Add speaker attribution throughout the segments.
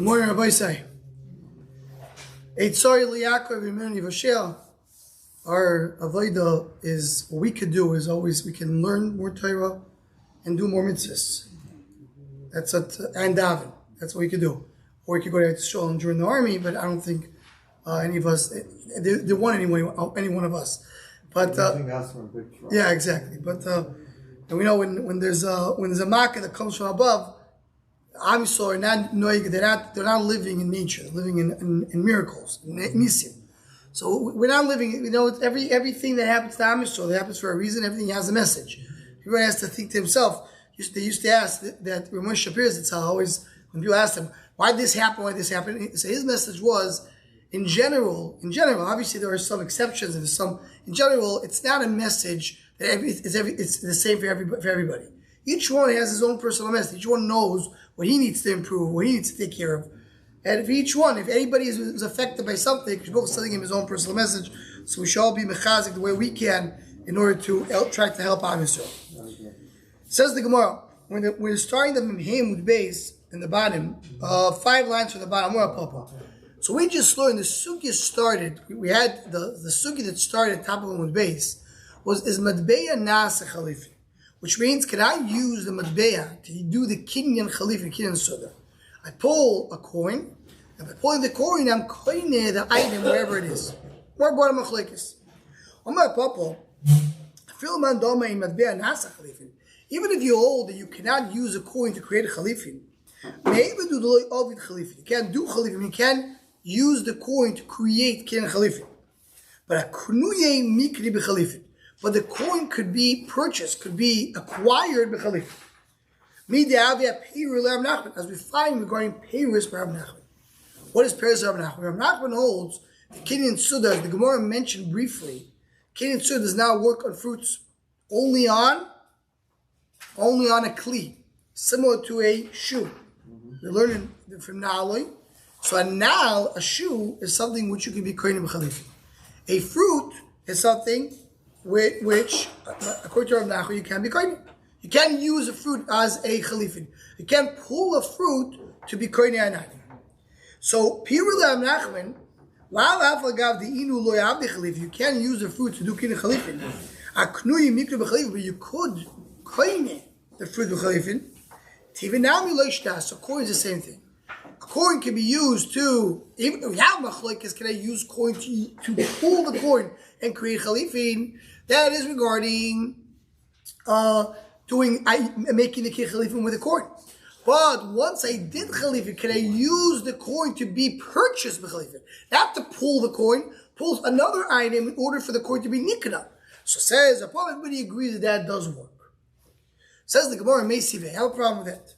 Speaker 1: Good morning, Rabbi Say. Eitzori liyakov v'imenu v'shel. Our avodah is, what we could do is always, we can learn more Torah and do more mitzvahs. That's it, and daven. That's what we could do. Or we could go to Yeshiva and join the army, but I don't think any of us, they want any one of us. But yeah, exactly. But and we know when there's a makkah that comes from above, I'm sorry, they're not living in nature. They're living in miracles, in nisim. So we're not living. Everything that happens to Am Yisrael, that happens for a reason. Everything has a message. Everyone has to think to himself. They used to ask that Ramon Shapir's. It's always when people ask him why this happened, So his message was, in general. Obviously, there are some exceptions, and in general, it's not a message that it's the same for everybody. Each one has his own personal message. Each one knows what he needs to improve, what he needs to take care of. And if anybody is affected by something, Baruch is telling him his own personal message. So we should all be mechazik the way we can in order to try to help Am Yisrael. Says the Gemara, when we're starting the Memheim base in the bottom, 5 lines from the bottom, so we just learned the sugya started. We had the sugya that started at top of the base is Madbeya Nasa Khalifi, which means, can I use the Madbeya to do the Kinyan Khalifi, Kinyan Suda? I pull a coin, and by pulling the coin, I'm coining the item wherever it is. More bottom of chlekes. Even if you hold that you cannot use a coin to create a khalifin, you can't do khalifin, you can't use the coin to create kin khalifin. But the coin could be purchased, could be acquired by khalifin. As we find regarding Peiris by Rabbi Nachman. What is Peiris by Rabbi Nachman? Rabbi Nachman holds the Kinyan Suda, the Gemara mentioned briefly. Kinyan Suda does not work on fruits, only on a kli, similar to a shoe. We're learning from Na'aloi. So a shoe is something which you can be kohenim b'chalifin. A fruit is something which according to Rabbi Nachman, you can be kohenim. You can't use a fruit as a chalifin. You can't pull a fruit to be koine anani. So, Pirul Nachman, while Aflagav the Inu lo yav the chalif, you can't use the fruit to do kin chalifin. Aknui mikra b'chalifin, but you could koine the fruit b'chalifin. Tivinami lo yishtas. So, coin is the same thing. A coin can be used to, even if you have machlokes, can I use coin to pull the coin and create chalifin? That is regarding making the chalifin with a coin. But once I did chalifin, can I use the coin to be purchased by chalifin? Not to pull the coin, pull another item in order for the coin to be nikna. So says, everybody agrees that does work. Says the Gemara, Metzia, have a problem with that.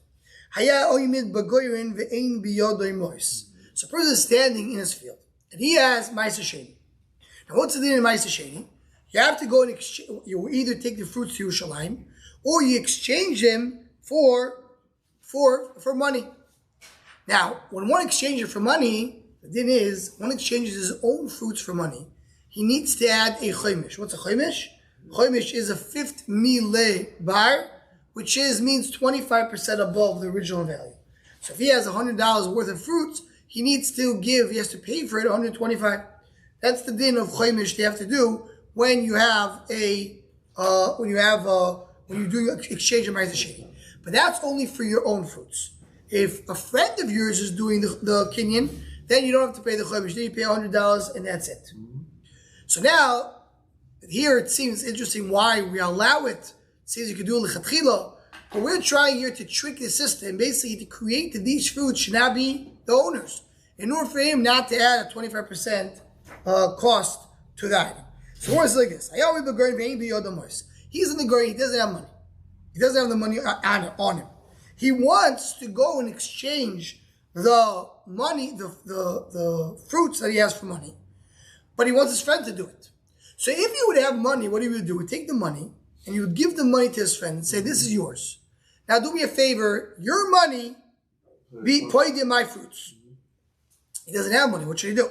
Speaker 1: So a person is standing in his field, and he has Ma'aser Sheni. Now what's the deal in Ma'aser Sheni? You have to go and exchange, you either take the fruits to Yerushalayim, or you exchange them for money. Now, when one exchanges for money, the thing is, one exchanges his own fruits for money, he needs to add a choimish. What's a choimish? Choimish is a 5th mileh bar, which means 25% above the original value. So if he has $100 worth of fruits, he has to pay for it $125. That's the din of choimish they have to do when you have when you're doing exchange of Ma'aser Sheni. But that's only for your own fruits. If a friend of yours is doing the kinyan, then you don't have to pay the choimish. Then you pay $100 and that's it. So now, here it seems interesting why we allow it. It seems you could do lechatchila, but we're trying here to trick the system, basically to create that these fruits should not be the owners, in order for him not to add a 25% cost to that. So it's like this. He's in the garden, he doesn't have money. He doesn't have the money on him. He wants to go and exchange the money, the fruits that he has for money. But he wants his friend to do it. So if he would have money, what he would do? He would take the money and he would give the money to his friend and say, this is yours. Now do me a favor, your money, be paid in my fruits. He doesn't have money, what should he do?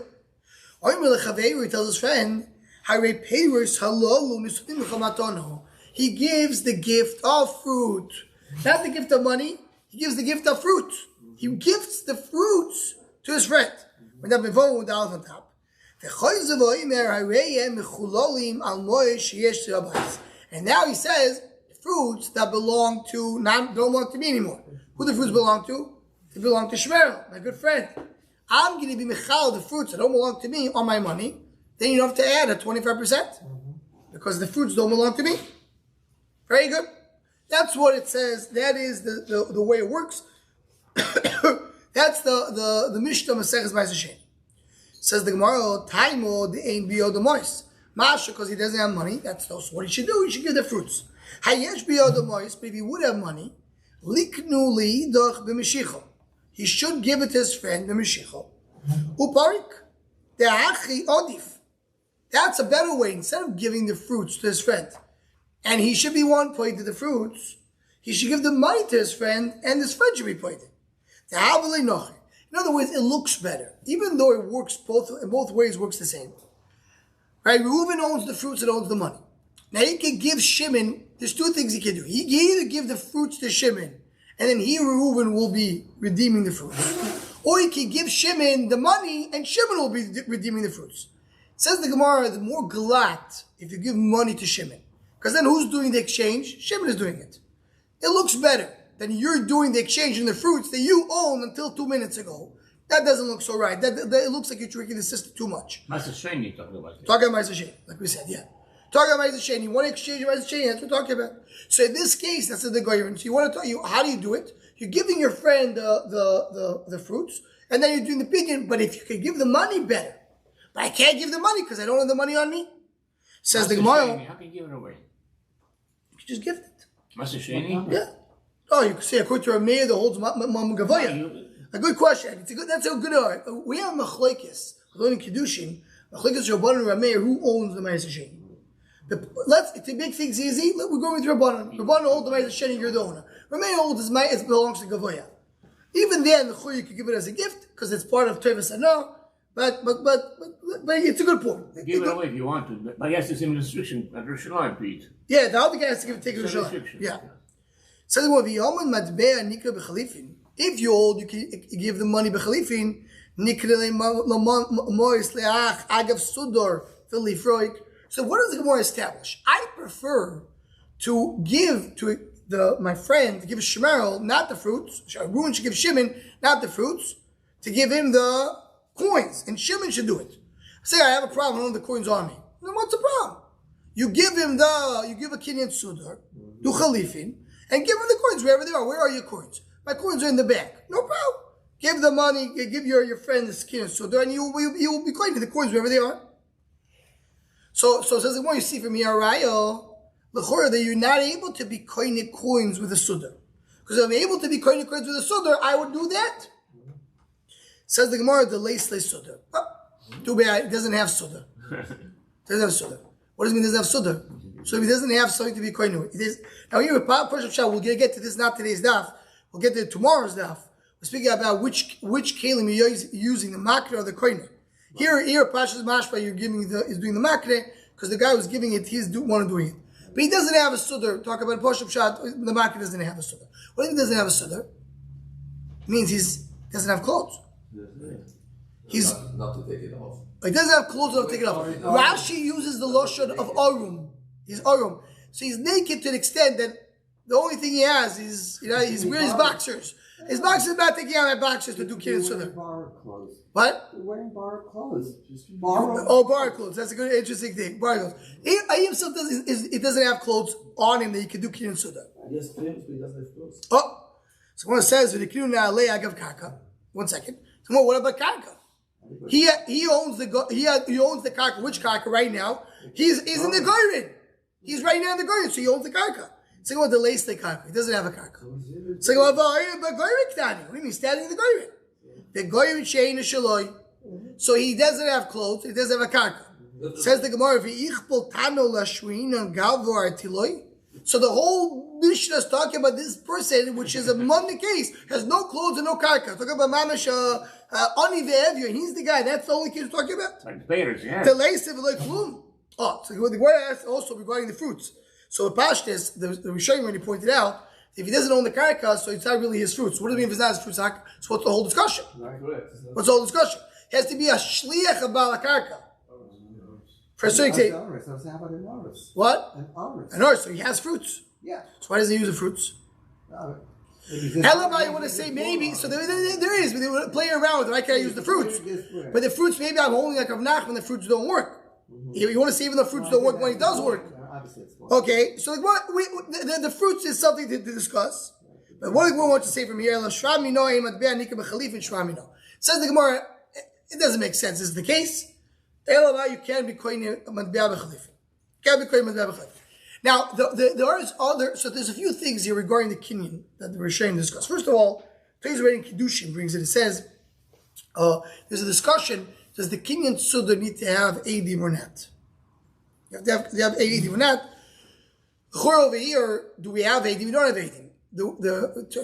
Speaker 1: He tells his friend, he gives the gift of fruit. Not the gift of money, he gives the gift of fruit. he gifts the fruits to his friend. With the Bava with the Aleph on top. And now he says fruits that belong to don't belong to me anymore. Who the fruits belong to? They belong to Shmerel, my good friend. I'm going to be mechal the fruits that don't belong to me on my money. Then you don't have to add a 25% because the fruits don't belong to me. Very good. That's what it says. That is the way it works. That's the Mishnah Maseches Ma'aser Sheni. Says the Gemara, Taimo the Ein Bio the Mois. Masha, because he doesn't have money. That's what he should do. He should give the fruits. Hayesh Bio the Mois, but if he would have money, Liknu li doch b'mishicho. He should give it to his friend b'mishicho. Uparik the Achi Odif. That's a better way. Instead of giving the fruits to his friend, and he should be one point to the fruits, he should give the money to his friend, and his friend should be pointed. The Havali Nochi. In other words, it looks better. Even though it works in both ways works the same. Right? Reuben owns the fruits and owns the money. Now he can give Shimon, there's two things he can do. He can either give the fruits to Shimon, and then Reuben will be redeeming the fruits. Or he can give Shimon the money, and Shimon will be redeeming the fruits. Says the Gemara, the more galat if you give money to Shimon. Because then who's doing the exchange? Shimon is doing it. It looks better than you're doing the exchange in the fruits that you own until 2 minutes ago. That doesn't look so right. That it looks like you're tricking the system too much.
Speaker 2: Ma'aser Sheni you're talking about.
Speaker 1: Talking about Ma'aser Sheni, like we said, yeah. Talking about Ma'aser Sheni. You want to exchange Ma'aser Sheni, that's what we're talking about. So in this case, that's the Goyim. So you want to talk, how do you do it? You're giving your friend the fruits, and then you're doing the pidyon, but if you can give the money, better. But I can't give the money because I don't have the money on me. Says the Gemara.
Speaker 2: How can you give it away?
Speaker 1: You can just gift it.
Speaker 2: Ma'aser Sheni?
Speaker 1: Yeah. Oh, you can say according to a mayor that holds Gavoya. A good question. That's a good. We have machlekes. We're learning kiddushin. Machlekes Rabbanan and Rameir. Who owns the Ma'aser Sheni? To make things easy, we're going with Rabbanan. Rabbanan holds the Ma'aser Sheni. You're the owner. Rameir holds it belongs to Gavoya. Even then, the you could give it as a gift because it's part of Tevis Anah. But it's a good point.
Speaker 2: Give it away if you want to, but he has the same restriction at Rosh Hashanah, Pete.
Speaker 1: Yeah, the other guy has to take Rosh Hashanah. Yeah. So if you hold, you can give the money b'chalifin. So what does the Gemara establish? I prefer to give to my friend, to give Shemerel, not the fruits. Reuben should give Shimon, not the fruits, to give him the coins, and Shimon should do it. Say I have a problem, I don't have the coins on me. Then what's the problem? You give him you give a Kinyan Sudar, do Khalifin, and give him the coins wherever they are. Where are your coins? My coins are in the bank. No problem. Give the money, give your friend the Kinyan Sudar, and you will be claiming the coins wherever they are. So it says, well, you see from here, that you're not able to be koine coins with a Sudar. Because if I'm able to be koine coins with a Sudar, I would do that. Says the Gemara, the leis Sudar. Oh, too bad, it doesn't have Sudar. Doesn't have Sudar. What does it mean it doesn't have Sudar? So if he doesn't have something to be koine with. Now here with Pashup Shah, we'll get to this, not today's daf. We'll get to tomorrow's daf. We're speaking about which kelim you're using, the makre or the koine. Here Pashup Mashpa, is doing the makre, because the guy who's giving it, he's one doing it. But he doesn't have a Sudar. Talk about Pashup Shah, the makre doesn't have a Sudar. What if he doesn't have a Sudar? It means he doesn't have clothes. He's
Speaker 3: not to take it off.
Speaker 1: He doesn't have clothes enough to take it off. Rashi uses the lotion of arum. He's arum. So he's naked to the extent that the only thing he has is, he's wearing his boxers. His boxers are not taking out my boxers to do Kirin Sudar. What?
Speaker 4: You're wearing borrowed clothes.
Speaker 1: Borrowed clothes. That's a good, interesting thing. Borrowed clothes. He himself doesn't have clothes on him that he can do Kirin Sudar.
Speaker 4: He has trims, but he doesn't have clothes.
Speaker 1: Oh. So when it says, agav 1 second. So what about karka? He owns the karka. Which karka right now? He's in the goyrin. He's right now in the goyrin, so he owns the karka. So what the lace the karka? He doesn't have a karka. So what do you mean standing in the goyrin? The goyrin shein is shaloi. So he doesn't have clothes. He doesn't have a karka. Says the Gemara, "V'ichpol tano lashrin and galvar tiloi." So the whole Mishnah is talking about this person, which is a Monday case, has no clothes and no karka. Talking about Mamash Ani ve'evyo, and he's the guy. That's the only case we're talking about.
Speaker 2: Like the Bears, yeah.
Speaker 1: The leisev like klum. Oh, so the Gemara asked also regarding the fruits. So the Pashtas, the Rishonim already pointed out If he doesn't own the karka, so it's not really his fruits. What does it mean if it's not his fruits? So what's the whole discussion?
Speaker 4: Not correct.
Speaker 1: What's the whole discussion? He has to be a shliach of Baal karka. For a certain day. What?
Speaker 4: An oris.
Speaker 1: An oris. So he has fruits.
Speaker 4: Yeah.
Speaker 1: So why does he use the fruits? Elamai, you want to say maybe, so there is, but they want to play around with it. Why can't I use the fruits? But the fruits, maybe I'm holding like a Nach when the fruits don't work. You want to say even the fruits don't work when it does work. Okay, so the fruits is something to discuss. But what we want to say from here, says the Gemara, it doesn't make sense. This is the case. You can't be koine matbea b'chalifin. Can't be koine matbea b'chalifin. Now, there is other, so there's a few things here regarding the kinyan that the Rishonim discuss. First of all, today's reading Kiddushin brings it. It says, there's a discussion, does the kinyan suda need to have Eidim or not? You have to have Eidim or not. Over here, do we have Eidim? We don't have Eidim.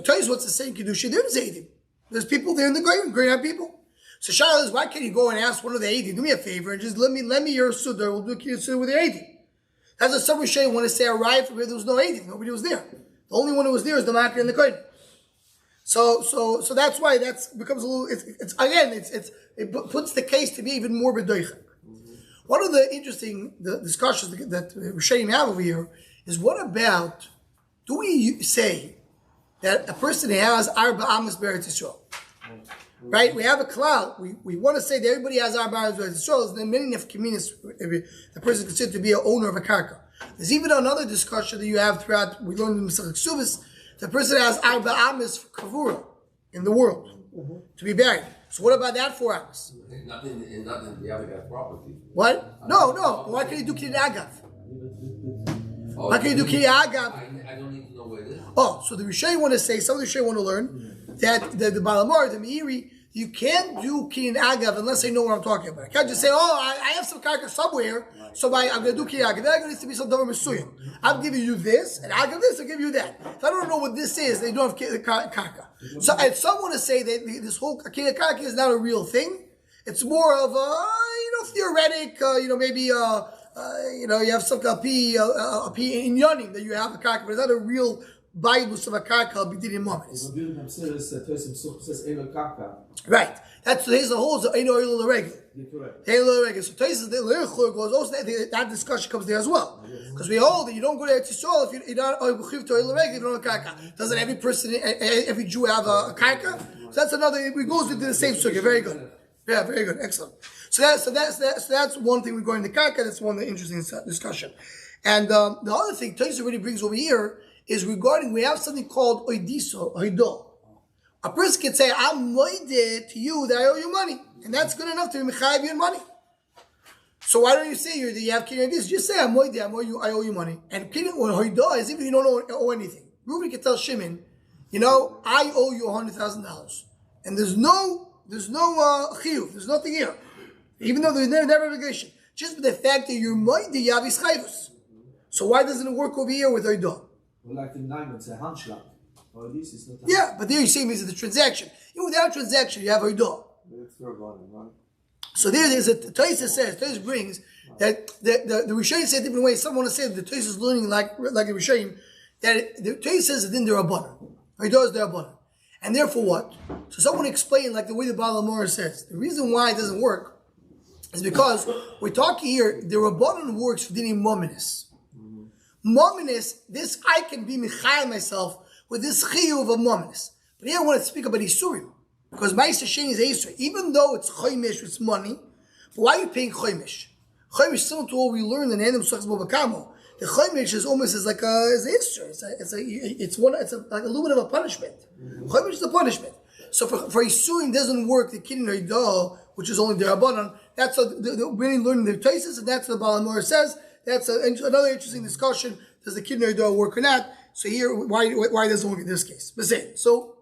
Speaker 1: Tell you what's the same Kiddushin, there is Eidim. There's people there in the grave, great people. So Shaila is, why can't you go and ask one of the Eidim, do me a favor and just let me your suda, we'll do kinyan suda with your Eidim. That's what some Rishonim want to say arrived from where there was no Eidim. Nobody was there. The only one who was there is the Makar and the Kohen. So that's why that becomes a little. It puts the case to be even more bedoichak. One of the interesting discussions that Rishonim have over here is what about? Do we say that a person has Arba Amas Beretz Yisrael? Right? We have a cloud. We want to say that everybody has Arba Amas Beretz Yisrael. There's many nefkaminas the person is considered to be an owner of a karka. There's even another discussion that you have throughout. We learned in Masechet Ksubis. The person has Arba Amas kavura in the world to be buried. So what about that 4 hours?
Speaker 3: Nothing. The other guy's property.
Speaker 1: What? No. Why can't you do Kiri Agav? Why can't you do Kiri Agav?
Speaker 3: I don't need to know where it is.
Speaker 1: Oh, so the Rishonim want to say, some of the Rishonim want to learn that the Balamar, the Meiri, you can't do Kirin Agav unless I know what I'm talking about. I can't just say, I have some karka somewhere, so I'm going to do Kirin Agav. Then needs to be some Davar Mesuyim. I'm giving you this, and I'll give this, I'll give you that. If I don't know what this is, they don't have karka. So, and some want to say that this whole Kirin Karka is not a real thing. It's more of a, theoretic, maybe, you have some kapi in Yonim that you have a karka, but it's not a real Bible of a karka b'dinim mamis. Right. That's here's the whole Eino Oil Regel. So Tosis the Lirchur goes also that discussion comes there as well. Because we hold that you don't go to Eretz Yisrael if you're not Oil to Oil Regel if you don't have a karka. Doesn't every person, every Jew have a karka? So that's another. It goes into the same circuit. Very good. Yeah, very good. Excellent. So that's one thing regarding the karka. That's one interesting discussion. And the other thing Tosis already brings over here is regarding, we have something called oidiso, oido. A person can say, I'm moide to you that I owe you money. And that's good enough to be mechayiv you money. So why don't you say that you have kinyan this? Just say, I'm moide, I owe you money. And kinyan or oido is even if you don't owe anything. Reuben can tell Shimon, I owe you $100,000. And there's no chiyuv, there's nothing here. Even though there's never obligation. Just the fact that you're moide, you have ischayvus. So why doesn't it work over here with oido?
Speaker 4: Like the Naiman, it's a handschlag.
Speaker 1: Yeah, but there you see means the transaction. Without transaction, you have oido. So there's a Tosis brings that the Rishonim say different ways. Some want to say that the Tosis is learning like the Rishonim, that the Tosis says that then they're abundant. Oido is their abundant. And therefore what? So someone explain like the way the Baal HaMorah says. The reason why it doesn't work is because we're talking here, the abundant works for dinim mominus. Mominus, this I can be michayel myself with this chiyuv of mominus. But here I want to speak about isurim. Because Ma'aser Sheni is Isur. Even though it's choymish, it's money, but why are you paying choymish? Choymish is similar to what we learned in Enem Suchas Bobakamo. The choymish is almost like Isur. It's like a little bit of a punishment. Choymish is a punishment. So for isurim doesn't work, the kinyan oido, which is only the rabbanon, that's really learning the Tosis, and that's what the Baal HaMorah says. That's another interesting discussion. Does the kinyan oido work or not? So here, why doesn't it work in this case? But say, so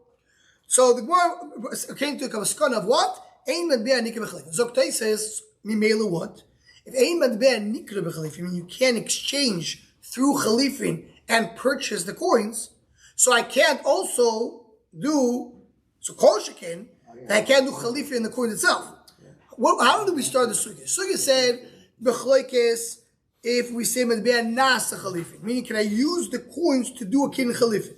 Speaker 1: the Gemara came to a kavaskon of what? Ein matbea nikra b'chalifin. Zoktay says, mimela what? If ein matbea nikra b'chalifin, meaning you can't exchange through chalifin and purchase the coins, so I can't also do, so kol shekin, I can't do chalifin in the coin itself. How do we start the sugya? Sugya said, b'chloikes, if we say matbea nasa chalifin, meaning can I use the coins to do a kin chalifin?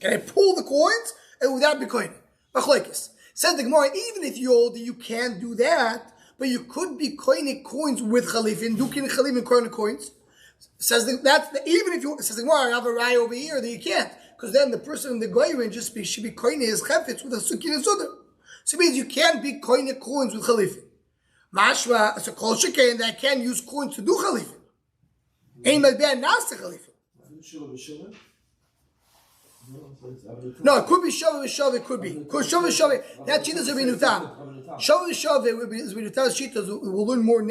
Speaker 1: Can I pull the coins and without be koine? Machlokes. Says the Gemara, even if you're older, you can't do that, but you could be koine coins with chalifin, do kin chalifin koine coins. Says even if you says the Gemara, I have a raya over here that you can't, because then the person in the goyim should be koine his chafetz with a sukin and sudar. So it means you can't be koine coins with chalifin. Mashma, so kol shekain that can use coins to do chalifin. Ain't like bad nasa chalifin. No, it could be Shavah V'Shavah, it could be. Shavah V'Shavah, that Shittas are Benutam. Shavah V'Shavah is Benutam's Shittas. We'll learn more in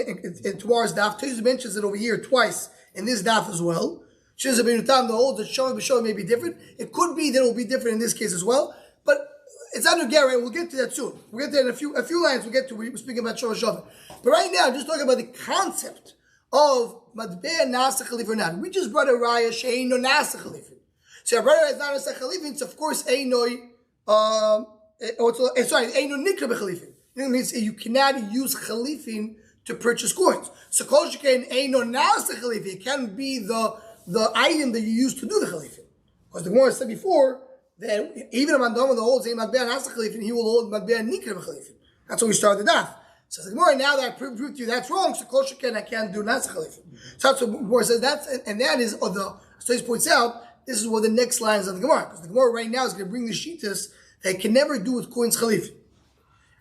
Speaker 1: tomorrow's daf. Taisus mentions it over here twice in this daf as well. Shittas are Benutam, the holds that Shavah V'Shavah may be different. It could be that it will be different in this case as well. But it's under Gary. We'll get to that soon. We'll get to that in a few lines. We're speaking about Shavah V'Shavah. But right now, just talking about the concept of Madbeh Nasa Chalif or not. We just brought a Raya Shein no Nasa Chalif. So a brother is not a chalifin, so of course Einoi Eino Nikra b'chalifin. It means you cannot use chalifin to purchase coins. So kol shekain Eino Nas chalifin, it can be the item that you use to do the chalifin. Because the Gemara said before that even a mandam that holds a matbea nas chalifin, he will hold matbea nikra b'chalifin. That's how we started that. So the Gemara, now that I proved to you that's wrong, so kol shekain I can't do nas chalifin. So that's what the Gemara says. And that is so he points out. This is what the next line is of the Gemara. Because the Gemara right now is going to bring the Shitas that it can never do with coins Chalif.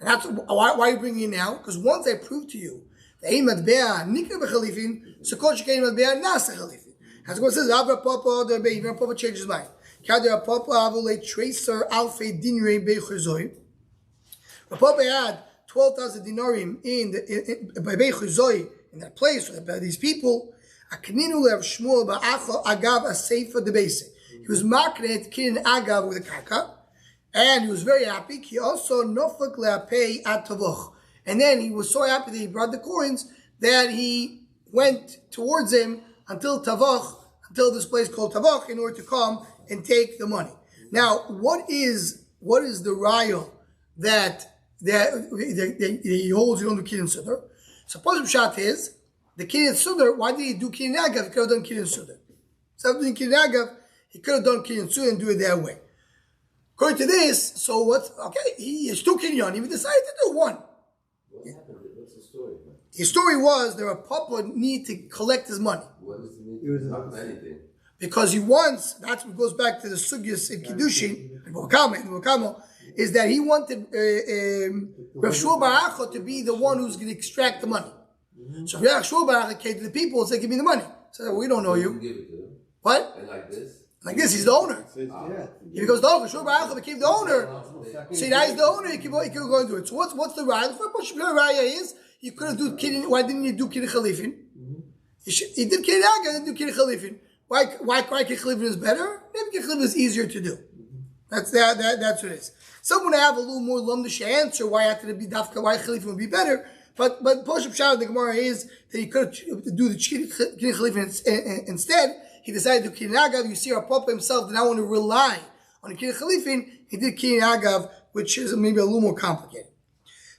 Speaker 1: And that's why are you bringing it now? Because once I prove to you that Ein Matbea Nikra B'Chalifin, so Kol Shekain Matbea Nasa Chalifin. As the Gemara says, Avra Papa, the Be'ivin, even Papa changes his mind. Kader Papa Avule Tracer Alfei Dinrei Be'Chuzoi. Papa had 12,000 dinarim in Be'Chuzoi, in that place, by these people. He was marketed kin agav with a karka, and he was very happy. He also nofak le'apei at tavoch, and then he was so happy that he brought the coins that he went towards him until this place called Tavoch, in order to come and take the money. Now, what is the raya that he holds? You don't do kin and sudar. Suppose the pshat is. The Kinyan Sudar, why did he do Kinyan Agav? He could have done Kinyan Sudar. Instead of doing Kinyan Agav, he could have done Kinyan Sudar and do it that way. According to this, so what's, okay, he is two Kinyan, he decided to do one.
Speaker 3: What happened? What's the story?
Speaker 1: His story was, there a papa need to collect his money.
Speaker 3: What is the need? Not anything.
Speaker 1: Because he wants, that's what goes back to the Sugyas in Kiddushin, in Vokamo, is that he wanted Rav Shmuel Bar Achai to be the one who's going to extract the money. So if Rav Shmuel Bar Achai came to the people and said, give me the money. So we don't know you.
Speaker 3: Give it to them.
Speaker 1: What?
Speaker 3: And like this?
Speaker 1: Like this, he's the owner. Because the owner, Rav Shmuel Bar Achai became the owner. So now he's the owner, he can go and do it. So what's the raya? The first raya is, you could have done Kidin, why didn't you do Kidin Chalifin? He did Kidin Aga and didn't do Kidin Chalifin. Why Kidin Chalifin is better? Maybe Kidin Chalifin is easier to do. That's what it is. Someone have a little more lumdish answer why after be dafka, why Chalifin would be better. But Poshup Shah of the Gemara is that he could do the Kidin Chalifin instead. He decided to do Kidin Agav. You see, our Papa himself did not want to rely on the Kidin Chalifin. He did Kidin Agav, which is maybe a little more complicated.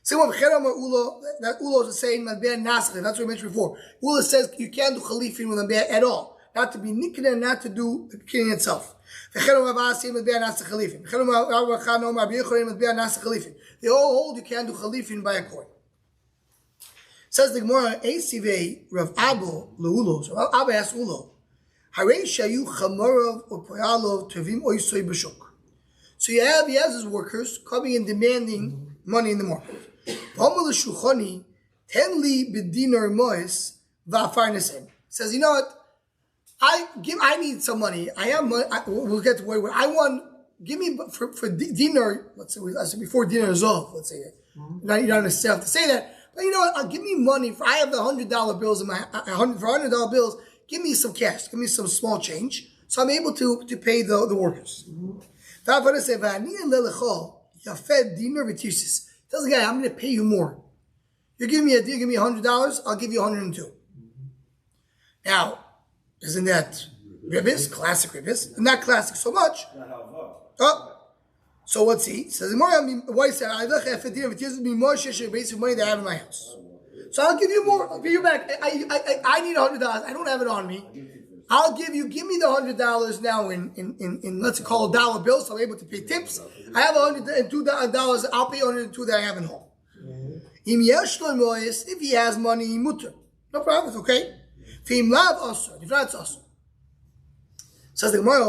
Speaker 1: Same with Ulo, that Ulo is saying Matbea Nasach. That's what we mentioned before. Ulo says you can't do Chalifin with Matbea at all. Not to be Nikna and not to do the Kidin itself. They all hold you can't do Chalifin by a coin. Says the Gemara, Eisivei Rav Abo Leulo. So Rav Abba asks Ulo, Harei Shayu Chamorov or Poyalov Tevim Oisoi B'Shuk. So he has his workers coming and demanding money in the market. Shuchoni Tenli B'Dinar Mois Va'Farnesem. Says, you know what? I need some money. We'll get to where I want. Give me for dinar. Let's say I said before dinar zov. Let's say it. You don't necessarily have to say that. But you know what? Give me money. I have the $100 bills in my $100 bills. Give me some cash. Give me some small change, so I'm able to pay the workers. Tells the guy, I'm going to pay you more. You give me a deal. Give me $100. I'll give you 102. Now, isn't that ribbis? Classic ribbis. Not classic so much. Oh. So what's he? Says, why he said, I look at it gives me more basic money that I have in my house. So I'll give you more. I'll pay you back. I need $100. I don't have it on me. give me the $100 now in let's call it dollar bills, so I'm able to pay tips. I have $102, I'll pay $102 that I have in home. If he has money, mutter. No problem, it's okay. If not, it's also. Says the Gemara,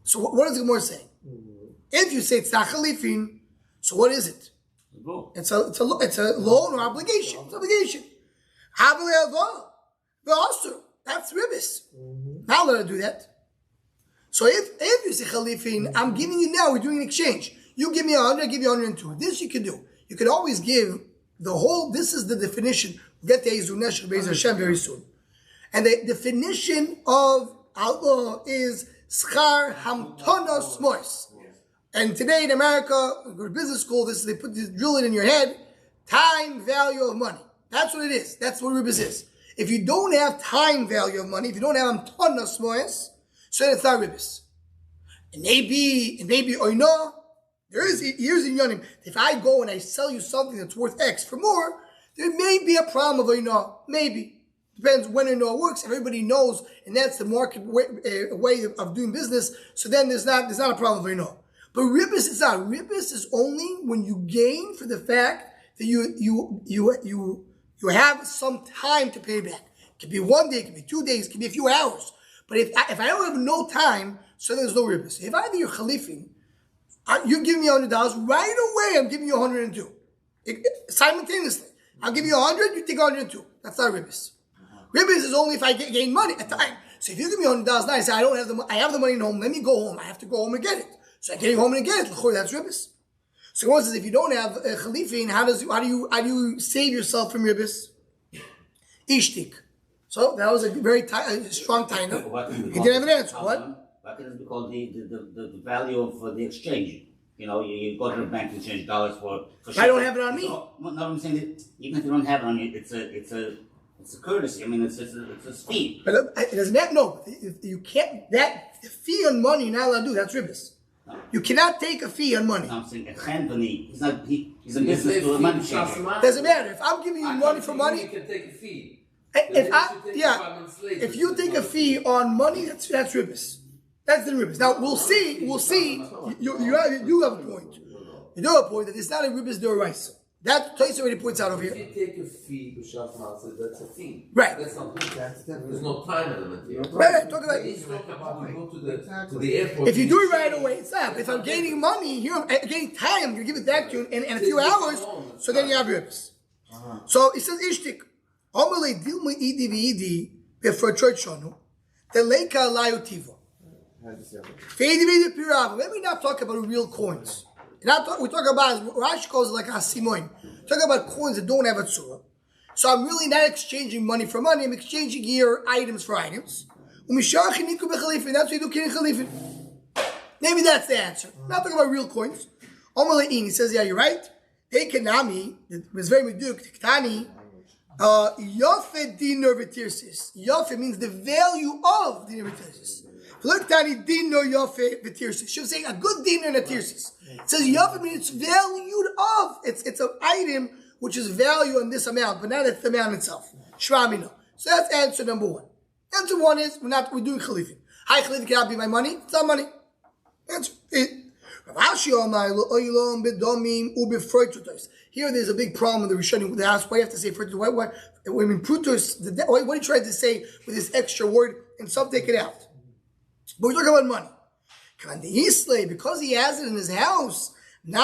Speaker 1: so what is the Gemara saying? If you say it's not chalifin, so what is it? It's a loan or obligation. It's obligation. That's ribis. Not allowed to do that. So if you say chalifin, I'm giving you now, we're doing an exchange. You give me 100, I give you 102. This you can do. You can always give the whole, this is the definition. We'll get to Ezunesh Be'ez Hashem very soon. And the definition of outlaw is schar hamtonos mois. And today in America, go to business school, they drill it in your head, time value of money. That's what it is. That's what ribis is. If you don't have time value of money, if you don't have hamtonos mois, so then it's not ribis. It may be oino. Here's in yonim. If I go and I sell you something that's worth X for more, there may be a problem of oino. Maybe. Depends when oino works. Everybody knows, and that's the market way of doing business. So then there's not a problem of oino. But ribis is not. Ribis is only when you gain for the fact that you have some time to pay back. It could be 1 day, it could be 2 days, it could be a few hours. But if I don't have no time, so there's no ribis. If either you're chalifin, you give me $100 right away. I'm giving you 102 simultaneously. I'll give you 100. You take 102. That's not ribis. Ribis is only if I gain money at time. So if you give me $100 now, I say I don't have the money. I have the money in home. Let me go home. I have to go home and get it. So I get home and get it. That's ribis. So one says if you don't have chalifin, how do you save yourself from ribis? Ishtik. So that was a very strong taina. He didn't have an answer. What?
Speaker 5: Why can it be called the value of the exchange? You know, you go to the bank and change dollars for
Speaker 1: I don't have it on me.
Speaker 5: No, I'm saying that even if you don't have it on you, it's a courtesy. I mean, it's a fee.
Speaker 1: But it doesn't matter. No, you can't. That the fee on money you're not allowed to do. That's ribis. No. You cannot take a fee on money.
Speaker 5: No, I'm saying a chandani. He's a business to a money changer.
Speaker 1: Doesn't matter. If I'm giving you money for money,
Speaker 3: you can take a fee.
Speaker 1: If you take a fee on money, that's ribis. That's the ribis. Now we'll see. You have a point. You do have a point that it's not a ribis d'oraisa. That Toys already points out over here.
Speaker 3: If you take a fee, that's a fee.
Speaker 1: Right.
Speaker 3: That's not there's no time element here.
Speaker 1: Right. Talk about
Speaker 3: you go to the airport.
Speaker 1: If you do it right away, it's not. If I'm gaining money here, I'm getting time. You give it back to you in a few hours. So then you have ribis. So it says ishtik. Omelei dilma idi v'idi before church shonu. The leika layotiva. Let me not talk about real coins. We talk about, Rashi calls it like a simoin. Talk about coins that don't have a tzura. So I'm really not exchanging money for money. I'm exchanging here items for items. That's what you do, kinin chalifin. Maybe that's the answer. I'm not talking about real coins. He says, yeah, you're right. Ekanami, it was very meduk, tiktani, Yofe dinar v'tirsis. Yofe means the value of dinar v'tirsis. Look, Tani dinar yofe v'tirsis. She was saying a good dinar and a tirsis. It says yofe means it's valued of. It's an item which is value on this amount, but not the amount itself. Shramino. So that's answer number one. Answer one is we're doing chalifin. Hi, chalifin cannot be my money. It's not money. Answer it. Here there's a big problem with the Rishonim. They ask, why do you have to say frutos? What are you trying to say with this extra word? And some take it out. But we're talking about money. Because he has it in his house, in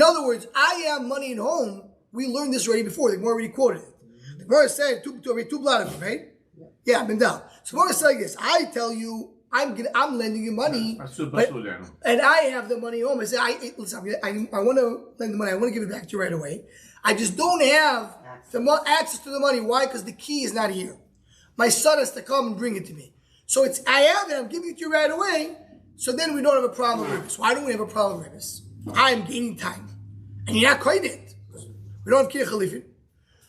Speaker 1: other words, I have money at home. We learned this already before. The Gemara already quoted it. The Gemara said, two blood, right? Yeah, I've been down. So Gemara said like this, I tell you, I'm lending you money, and I have the money home. I say, listen, I want to lend the money. I want to give it back to you right away. I just don't have access to the money. Why? Because the key is not here. My son has to come and bring it to me. So I have it. I'm giving it to you right away. So then we don't have a problem with this. Why don't we have a problem with this? I'm gaining time, and you're not quite it. We don't have kir chalifin.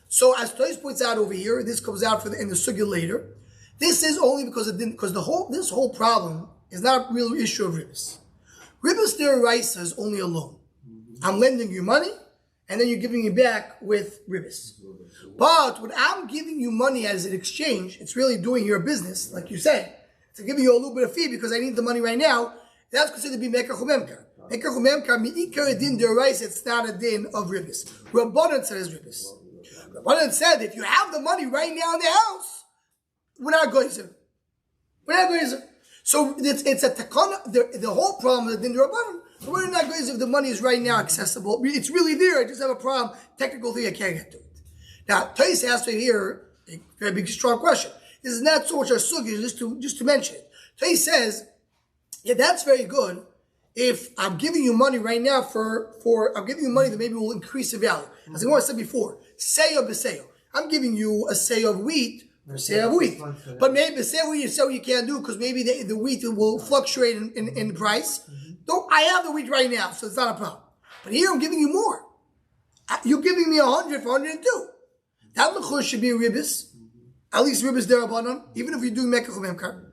Speaker 1: So as Toys points out over here, this comes out in the sugya later. This is only because this whole problem is not a real issue of ribis. Ribis d'oraisa is only a loan. I'm lending you money, and then you're giving me back with ribis. But when I'm giving you money as an exchange, it's really doing your business, like you said. It's giving you a little bit of fee because I need the money right now. That's considered to be Mekar Chumemkar. Mekar Chumemkar, mi'ikar din derais, it's not a din of ribis. Rabbanan says ribis. Rabbanan said, if you have the money right now in the house, we're not going to. We're not going to. So it's a takana. The whole problem is din Rabbanan. We're not going to if the money is right now accessible. It's really there. I just have a problem. Technical thing, I can't get to it. Now, Tais asked me here a very big, strong question. This is not so much our sugi, just to mention it. Tais says, yeah, that's very good. If I'm giving you money right now I'm giving you money that maybe will increase the value. As I said before, seyo b'seyo. I'm giving you a seyo of wheat for a seyo of wheat. But maybe seyo you can't do because maybe the wheat will fluctuate in price. Though I have the wheat right now, so it's not a problem. But here I'm giving you more. You're giving me 100 for 102. That l'chor should be a ribis. At least ribis derabanan, even if you're doing mekach memkar.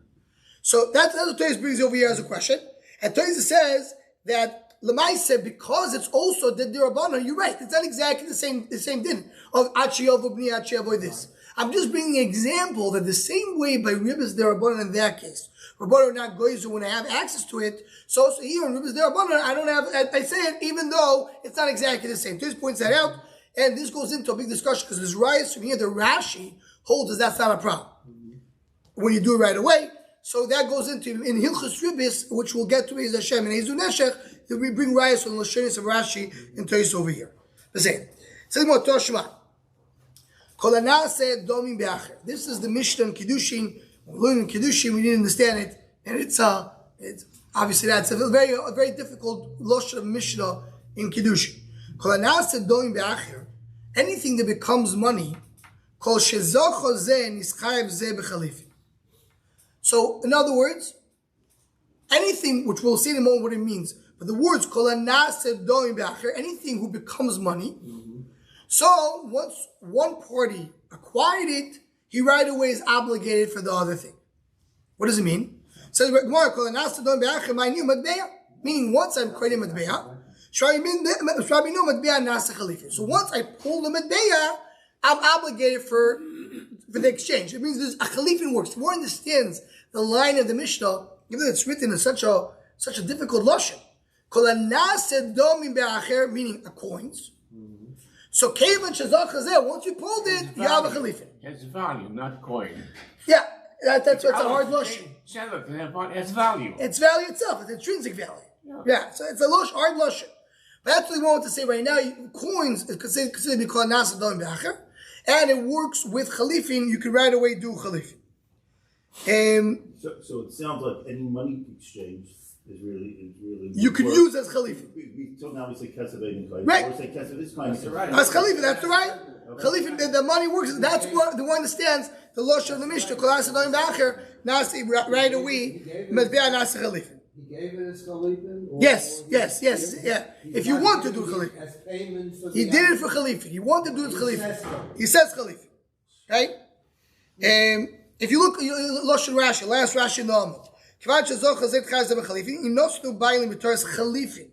Speaker 1: So that's what Toys brings over here as a question. And Toys says that Lamaisa, because it's also the derabanan, you're right. It's not exactly the same din of achiyavo b'ni achiyavo this. I'm just bringing an example that the same way by ribis derabanan in that case, Rabbanan not goes when I have access to it. So also here in ribis derabanan, I don't have. I say it even though it's not exactly the same. Toys points that out. And this goes into a big discussion because there's riots from here. The Rashi holds that's not a problem when you do it right away. So that goes into in Hilchus Ribis, which we'll get to Be'ez Hashem and Ezu Neshech. We bring riots from the Lashonis of Rashi and Toys over here. The same. Says more Toshma. Kolanase Domin Be'acher. This is the Mishnah in Kiddushin. We're learning Kiddushin. We need to understand it, and it's obviously that's a very difficult Lashon of Mishnah in Kiddushin. Kolanase Domin Be'acher. Anything that becomes money, kol shezocho zeh nischayev zeh b'chalifin. So, in other words, anything, which we'll see in a moment what it means, but the words kol hanaseh doim b'acher, anything who becomes money. So, once one party acquired it, he right away is obligated for the other thing. What does it mean? It says, kol hanaseh doim b'acher ma'inu matbeya. Meaning, once I'm creating matbeya, so once I pull the medbeya, I'm obligated for the exchange. It means there's a chalifin works. The more understands the line of the Mishnah, even though it's written in such a difficult lashon. Meaning a coins. So once you pulled it, you have a chalifin.
Speaker 2: It's value, not coin.
Speaker 1: Yeah, that's what's a hard lashon.
Speaker 2: It's value.
Speaker 1: It's value itself. It's intrinsic value. Yeah, so it's a hard lashon. But that's what we want to say right now. Coins is considered to be called nasa doim b'acher, and it works with chalifin. You can right away do chalifin.
Speaker 6: So it sounds like any money exchange is really.
Speaker 1: You could use as chalifin.
Speaker 6: So now we say kesef and kohen.
Speaker 1: Right.
Speaker 6: Or say kesef this kind.
Speaker 1: That's chalifin. That's the right. Chalifin. The money works. That's what the one understands. The losh of the Mishnah. Kol nasa doim b'acher. Nasi right away. Medbeya nasa chalifin.
Speaker 7: He gave it as chalifin?
Speaker 1: Yes. If you want to do chalifin.
Speaker 7: As payment for
Speaker 1: He did it for chalifin. He wanted to do it chalifin. He says chalifin. Right? If you look, Lashon Rashi, last Rashi in the Amud. Kivan shezoch hazet chazeh b'chalifin, inosnu bailim b'toras chalifin.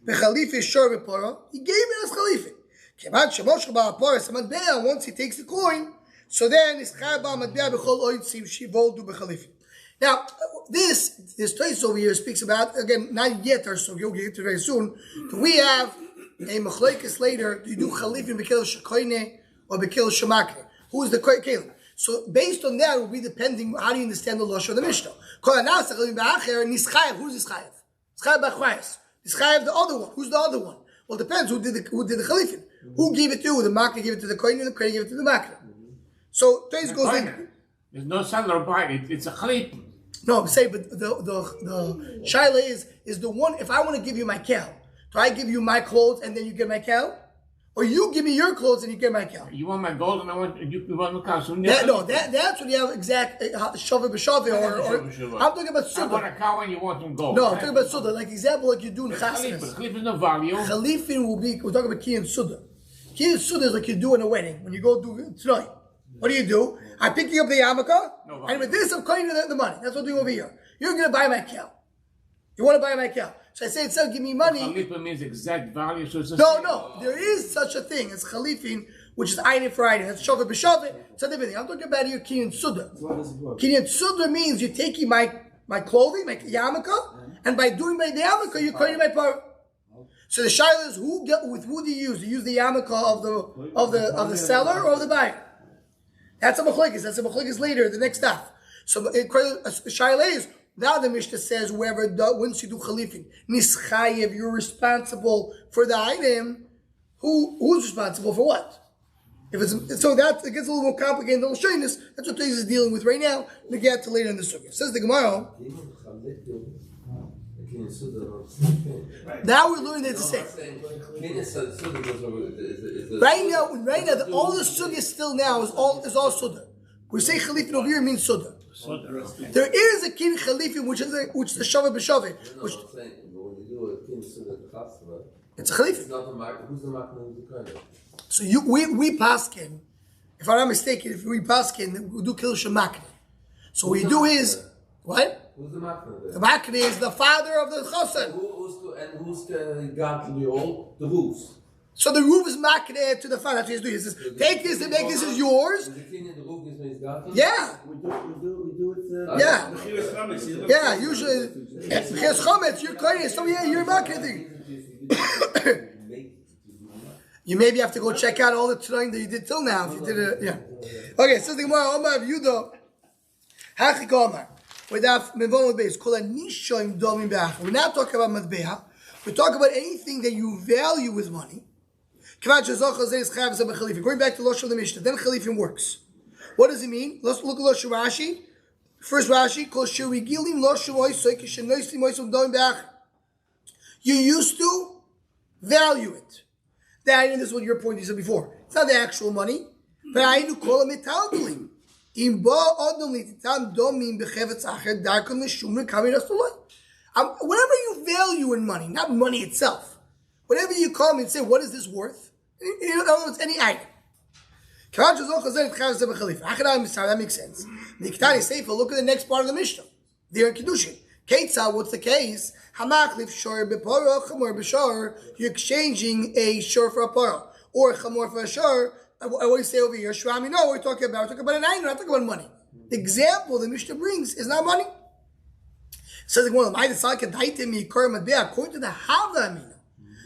Speaker 1: B'chalifin shor b'poro, he gave it as chalifin. Kivan shemosh ba'apora samadbeya, once he takes the coin, so then is chayav ba'amadbeya b'chol oitzim shivoldu b'chalifin. Now, this place over here speaks about, again, not yet our sugi, we'll get to very soon. Do we have a machlokes later? Do you do chalifin b'kel shekoine or b'kel shemakne? Who is the kelim? So based on that, it will be depending how do you understand the lashon of the Mishnah. Kol hanas chalifin b'acher nischayev. Who's nischayev? Nischayev b'achayis. Nischayev the other one. Who's the other one? Well, it depends who did the chalifin. Who gave it to? The makne gave it to the koine, and the koine gave it to the makne. So Toys goes in.
Speaker 2: There's no seller or buyer. It's a chalif.
Speaker 1: No, say, but the shaila is the one. If I want to give you my cow, do I give you my clothes and then you get my cow, or you give me your clothes and you get my cow?
Speaker 2: You want my gold and you want my cow. So
Speaker 1: that's when you have exact shavu b'shavu or I'm talking about
Speaker 2: I
Speaker 1: suda.
Speaker 2: want a cow and you want some gold.
Speaker 1: No, I'm talking about suda. Like example, like you do in
Speaker 2: Chalif
Speaker 1: chasnas.
Speaker 2: is no value.
Speaker 1: Chalifin will be. We're talking about ki and suda. Ki and suda is like you do in a wedding when you go do tonight. What do? I'm picking up the yarmulke, and with this I'm cutting the money. That's what I'm doing over here. You're going to buy my cow. You want to buy my cow. So I say, instead of give me money.
Speaker 2: Chalipa means exact value, so it's the
Speaker 1: No,
Speaker 2: same.
Speaker 1: no. There is such a thing as chalifin, which is item for item. That's shavah b'shavah. It's a different thing. I'm talking about here kinyan suda.
Speaker 4: Why does it work?
Speaker 1: Kinyan suda means you're taking my clothing, my yarmulke, and by doing my yarmulke, you're cutting my part. So the shaila is with who do you use? Do you use the yarmulke of the seller or of the buyer? That's a machlokes. That's a machlokes later, the next stuff. So the shaila is now the Mishnah says once you do chalifin, nischayev, you're responsible for the item. Who's responsible for what? If it's so that it gets a little more complicated. I'll show you this. That's what Taisus is dealing with right now. We'll get to later in the sugya. Says the Gemara. Now we're learning that it's the same. Right now, all the sugya still now is all suda. We say chalifin over here means suda. There is a kin chalifin which is the shavah b'shavah. It's a chalifin.
Speaker 3: Who's the market?
Speaker 1: So we paskin, if I'm not mistaken, if we paskin, we do kiddush makne. So what we do is what?
Speaker 3: Who's the makne?
Speaker 1: The makne is the father of the chosen.
Speaker 3: Who's got the all the roofs?
Speaker 1: So the roof is makne to the father. That's what he's doing. He says, take this and make this is yours. Yeah.
Speaker 6: We do it.
Speaker 1: Yeah. Yeah. Usually, because chometz, you're cleaning. So yeah, you're makne thing. You maybe have to go check out all the tonight that you did till now. If you did it, yeah. Okay, so the Gemara, Omar Yudo, Hachik Omar, without Mevon Base, called a Nishoim Domim Be'ach. We're not talking about Matbeah. We're talking about anything that you value with money. Going back to Losh of the Mishnah, then Chalifin works. What does it mean? Let's look at Losh Rashi. First Rashi, called Shurigilim Losh Domim Be'ach. You used to value it. That, and this is what your point you said before. It's not the actual money, but I do call it metalgalim. Whatever you value in money, not money itself. Whatever you come and say, what is this worth? In other words, any item. That makes sense. Look at the next part of the Mishnah. There in Kiddushin. Ketzah, what's the case? You're exchanging a shor for a paro, or a chamor for a shor. What do you say over here? Shvami, no, we're talking about an item, we're not talking about money. The example the Mishnah brings is not money. It says, according to the Hava,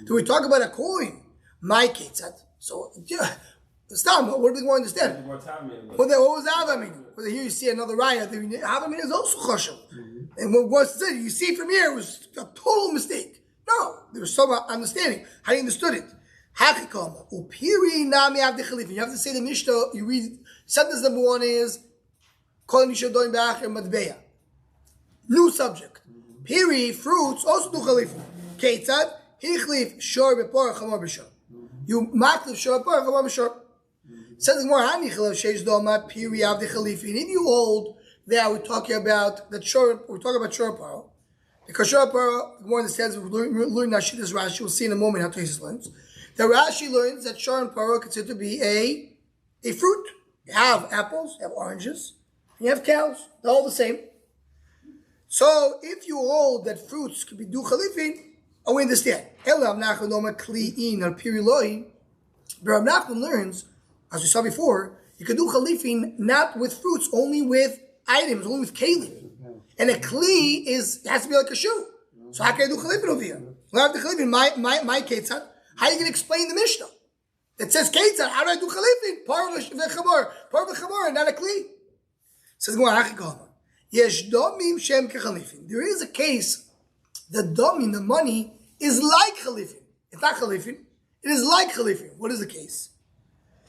Speaker 1: do we talk about a coin? My Ketzah. So, stop, what do we want to understand? What was the Hava meaning? Well, here you see another raya. The Hava meaning is also chashav. And what was said, you see from here, it was a total mistake. No, there was some understanding. How you understood it? You have to say the Mishnah, you read, sentence number one is, new subject. Piri, fruits, also do chalifin. Ketzad, hichlif, shor, bepor, chamor, b'shor. You maklif, shor, bepor, chamor, b'shor. Says more, piri, av, the chalifin. If you hold, there we're talking about the shor. We're talking about shor paro, because shor paro. More understands. We're learning Nashidas Rashi. We'll see in a moment how Taisus learns. The Rashi learns that shor and paro considered to be a fruit. You have apples, you have oranges, and you have cows. They're all the same. So if you hold that fruits could be do chalifin, we understand. Elav Nachman Noma Kli'in al Piri Lohi. Rav Nachman learns, as we saw before, you could do chalifin not with fruits, only with items, only with kelim. And a kli has to be like a shoe. So how can I do chalifin over here? Well, I have the chalifin, my ketzad. How are you going to explain the Mishnah? It says ketzad, how do I do chalifin? Par of a chamor, and not a kli. Says Yesh domim shem kechalifin. There is a case, the domim, the money, is like chalifin. It's not chalifin, it is like chalifin. What is the case?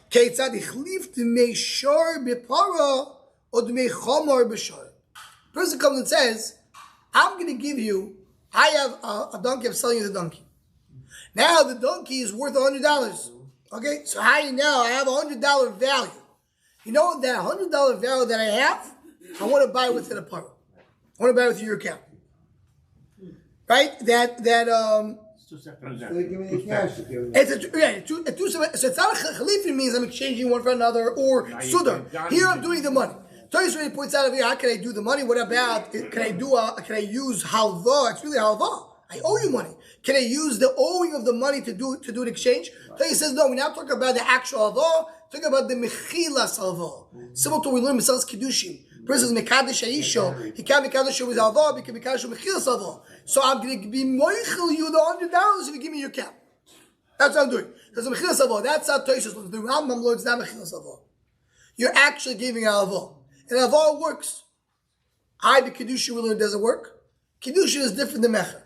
Speaker 1: Ketzad ichlif d'mei shor b'para or d'mei chamor b'shor. Person comes and says, I'm going to give you, I have a donkey, I'm selling you the donkey. Now the donkey is worth $100. Okay, so how do you know I have $100 value? You know that $100 value that I have, I want to buy with it a paro. I want to buy with your account. Right?
Speaker 2: It's two separate
Speaker 7: They give me the cash.
Speaker 1: So it's not a chalifin means I'm exchanging one for another or sudar. Here I'm doing the money. Toys really points out over here, how can I do the money? What about, can I use halva? It's really halva. I owe you money. Can I use the owing of the money to do an exchange? So he says, no, we're not talking about the actual alva, talking about the mechilas alva. Similar to what we learn in Maseches Kiddushin. Person is mekadesh aisha, he can't mekadesh with alva, he can mekadesh with mechilas alva. So I'm going to be moichel you the $100 if you give me your cap. That's what I'm doing. Because the mechilas alva, that's how Toshos learns. The Rambam learns not mechilas alva. You're actually giving alva. And alva works. The Kiddushin we learn doesn't work. Kiddushin is different than mecher.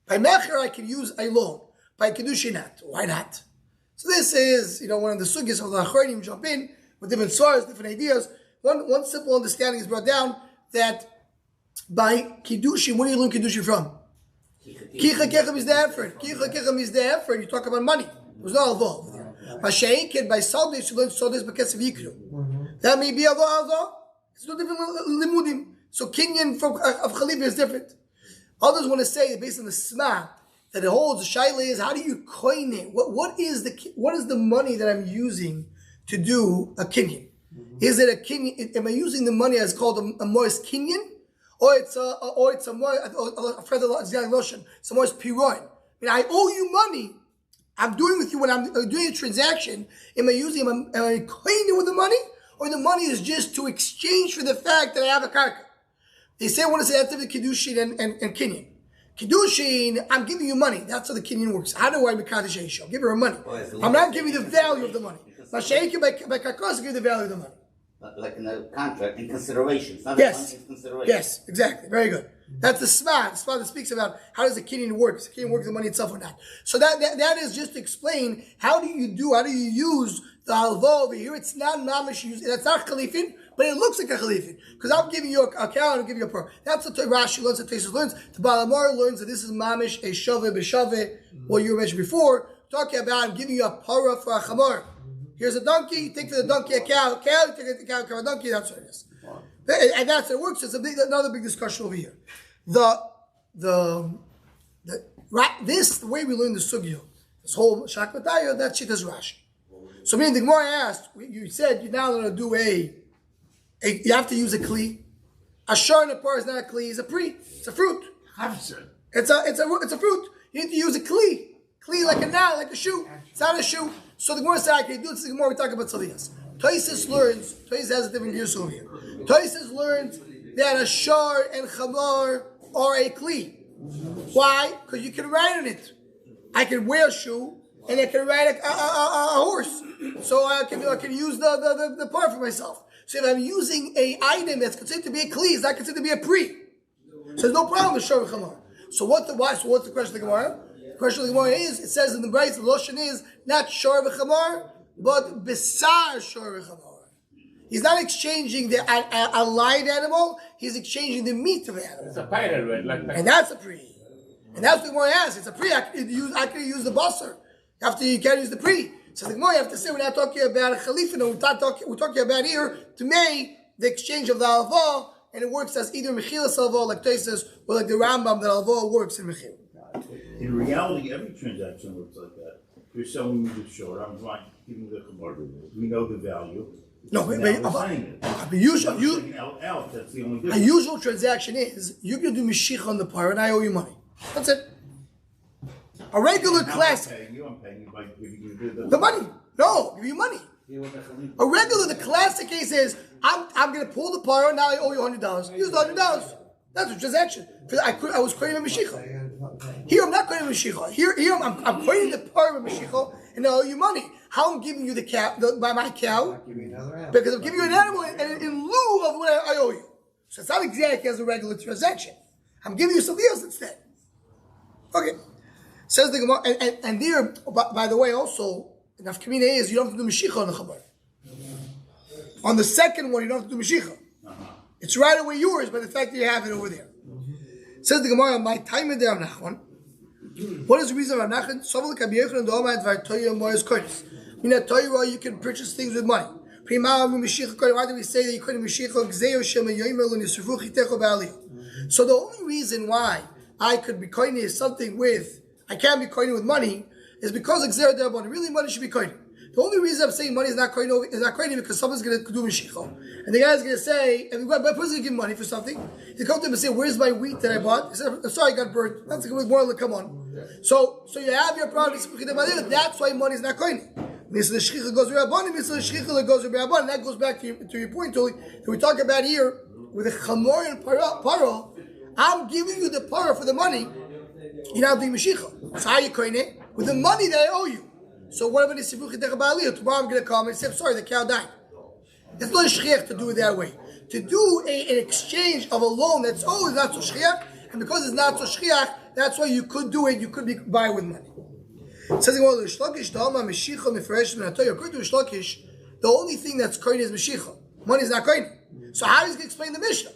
Speaker 1: By mecher, I can use a loan. By Kiddushin, not. Why not? So this is, one of the sugyas of the Achronim jump in with different sources, different ideas. One simple understanding is brought down that by Kiddushin, where do you learn Kiddushin from? Kicha kechem is the effort. Kicha kechem is the effort. You talk about money. There's no alva over there. Masha'ikid, by Saldes, you learn Saldes because of Yikru. That may be alva. It's no different limudim. So Kinyan of Khalifa is different. Others want to say, based on the Sma, that it holds the shaila is, how do you coin it? What is the money that I'm using to do a Kinyan? Is it a Kinyan? Am I using the money as called a Morris Kinyan? Or it's a Morris Piroin? I mean, I owe you money. I'm doing with you when I'm doing a transaction. Am I coining it with the money? Or the money is just to exchange for the fact that I have a karka? They say, I want to say that's the Kiddushin and Kinyan. Kiddushin, I'm giving you money. That's how the Kinyan works. How do I make Kaddish Aisha? Give her her money. I'm not giving you the value of the money. Mashaykir by Kakos, give you the value of the money.
Speaker 5: Like in a contract, in consideration. It's not
Speaker 1: yes.
Speaker 5: money, it's consideration.
Speaker 1: Yes, exactly. Very good. That's the Sma. The Sma that speaks about how does the Kinyan work. Does the Kinyan work the money itself or not? So that is just to explain how do you use the halva over here. It's not mamish use. That's not chalifin, but it looks like a chalifin. Because I'm giving you a cow and I'm giving you a pearl. That's what Rashi learns, what Toshos learns. The Balamar learns that this is mamish, a shove, b'shave, what you mentioned before. Talking about I'm giving you a para for a chamor. Here's a donkey, you take for the donkey a cow, you take the cow, a donkey, that's what it is. And that's how it works. It's another big discussion over here. The way we learn the sugya, this whole shakmataya, that's Shitas Rashi. So meaning the Gemara asked, you said you're now going to do you have to use a kli. A shar in a par is not a kli, it's a pri. It's a fruit. It's a fruit. You need to use a kli. Kli like a nail, like a shoe. It's not a shoe. So the Gemara said, I can do this. The Gemara we talk about something else. Toshos has a different view over here. Toshos learns that a shar and chamar are a kli. Why? Because you can ride on it. I can wear a shoe and I can ride a horse. So I can use the part for myself. So if I'm using an item that's considered to be a kli, it's not considered to be a pri. So there's no problem with shar and chamar. So what's the question of the Gemara? The question of the Gemara is, it says in the Brayz, the Loshen is not shar v'chamar, but besar shar v'chamar. He's not exchanging a live animal, he's exchanging the meat of the animal.
Speaker 2: It's a pirate, right?
Speaker 1: And that's a pri. And that's what the Gemara asks. It's a pri. I could use the basar. You can't use the pri. So the Gemara, you have to say, we're not talking about a chalifin, we're talking about here, to me, the exchange of the alva, and it works as either mechilas alva, like Toshos, or like the Rambam, that alva works in mechil.
Speaker 6: In reality, every transaction looks like that. You're selling me the short, I'm giving the commodity. We know the value.
Speaker 1: No, but
Speaker 6: that's the only difference.
Speaker 1: A usual transaction is, you're going to do Mashiach on the par, and I owe you money. That's it. A regular classic.
Speaker 6: I'm paying you by giving you
Speaker 1: the money. No, give you money. The classic case is, I'm going to pull the par, and now I owe you $100. Use the $100. That's a transaction. I was creating a Mashiach. Here I'm not creating a Mashiach. Here I'm creating the par of a Mashiach, and I owe you money. How I'm giving you the cow, my cow? Because I'm giving you an animal in lieu of what I owe you. So it's not exactly as a regular transaction. I'm giving you something else instead. Okay. Says the Gemara, and there, by the way, also, nafkamina is you don't have to do Mashiach on the Chabar. On the second one, you don't have to do Mashiach. It's right away yours by the fact that you have it over there. Says the Gemara, my time in there, Nachman. What is the reason of Nachman? In a Torah, you can purchase things with money. Why do we say that you couldn't Mashiach? So the only reason why I could be coining something with, I can't be coining with money, is because Xer Derabon. Really, money should be coining. The only reason I'm saying money is not koine because someone's going to do Mashiach. And the guy's going to say, and the person's going to give money for something. They come to him and say, where's my wheat that I bought? He said, I'm sorry, I got burnt. That's a more like, come on. So you have your problem. That's why money is not koine. Misal Shchicha goes to Rabbanim, Misal Shchicha goes to Rabbanim. And that goes back to your point, Tuli, that we talk about here with a chamor and paro. I'm giving you the paro for the money. You're not doing Mashiach. So how you koine? With the money that I owe you. So what about the Sivuch Ba'aliyah? Tomorrow I'm going to come and say, I'm sorry, the cow died. It's not a shchiach to do it that way. To do an exchange of a loan that's owed is not so shchiach, and because it's not so shchiach, that's why you could do it. You could buy with money. It says according to Shlokish, the only thing that's koine is Mashiach. Money is not koine. So how is he going to explain the Mishnah?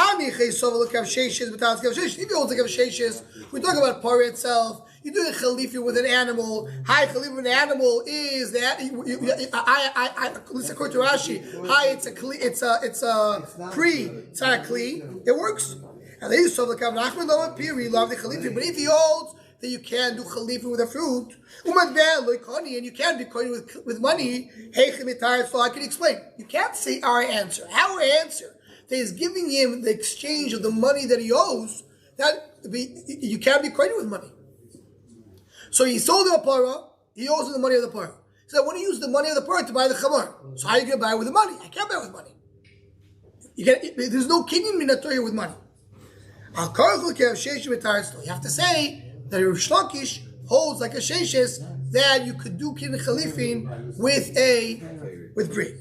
Speaker 1: If you hold to have sheishes, we talk about par itself. You do a khalifi with an animal. Hi, khalifi with an animal is that at least according to Rashi. Hi, it's a kli. It's a pre. It's not a kli. It works. And they used to have love the khalifi. But if he holds that you can do khalifi with a fruit, and you can be koine with money, so I can explain. You can't say our answer. Our answer that is giving him the exchange of the money that he owes. You can't be koine with money. So he sold him a para, he owes him the money of the para. So I want to use the money of the para to buy the chamar. So how are you going to buy it with the money? I can't buy it with money. There's no kinyan minatoria with money. You have to say that Rish Lakish holds like a sheishes that you could do kinyan chalifin with brie.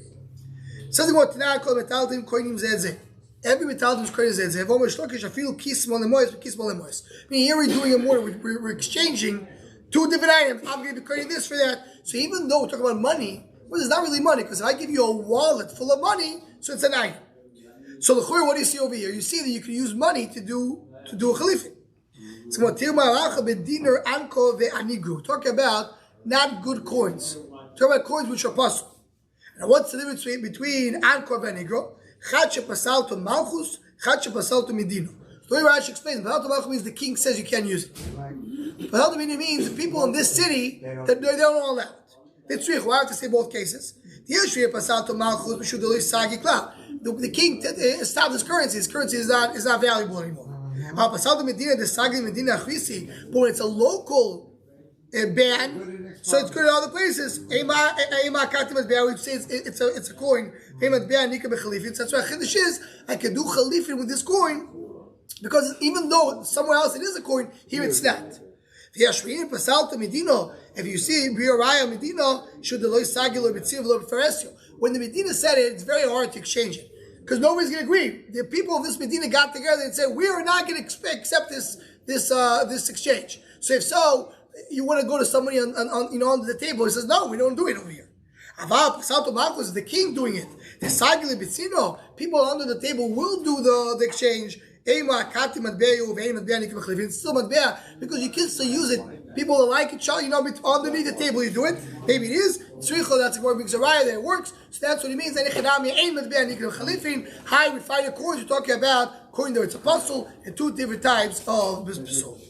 Speaker 1: Something about Tanakh called metaldim koinim zedzeh. Every metaldim is koinim zedzeh. Homer Shlokish I feel kismol lemois, kismol lemois. I mean, here we're doing a more. We're exchanging two different items. I'm going to be creating this for that. So even though we're talking about money, well, it's not really money because if I give you a wallet full of money, so it's an item. So the what do you see over here? You see that you can use money to do a chalifin. So talk about not good coins. Talk about coins which are possible. And what's the difference between anko and anigro? Chad shepasal to malchus, chad shepasal to medino. The way Rashi explains, Bahal to Malchus means the king says you can't use it. Bahal to means the people in this city that they don't allow it. It's true. Why have to say both cases? The king stopped his currency. His currency is not valuable anymore. But when it's a local ban, so it's good in other places. We say it's a coin. That's why Chiddush is I can do chalifin with this coin. Because even though somewhere else it is a coin, here it's not. If you see Bioraya Medina, should the Sagilo when the Medina said it, it's very hard to exchange it. Because nobody's going to agree. The people of this Medina got together and said, we are not going to accept this exchange. So if so, you want to go to somebody under the table. He says, no, we don't do it over here. Aval is the king doing it. The Sagilo Bitzino, people under the table will do the exchange. It's still matbea because you can still use it. People like it, underneath the table you do it. Maybe it is. That's a word because that it works. So that's what it means. Hi, we find a coin. We're talking about coin that it's a puzzle and two different types of puzzle.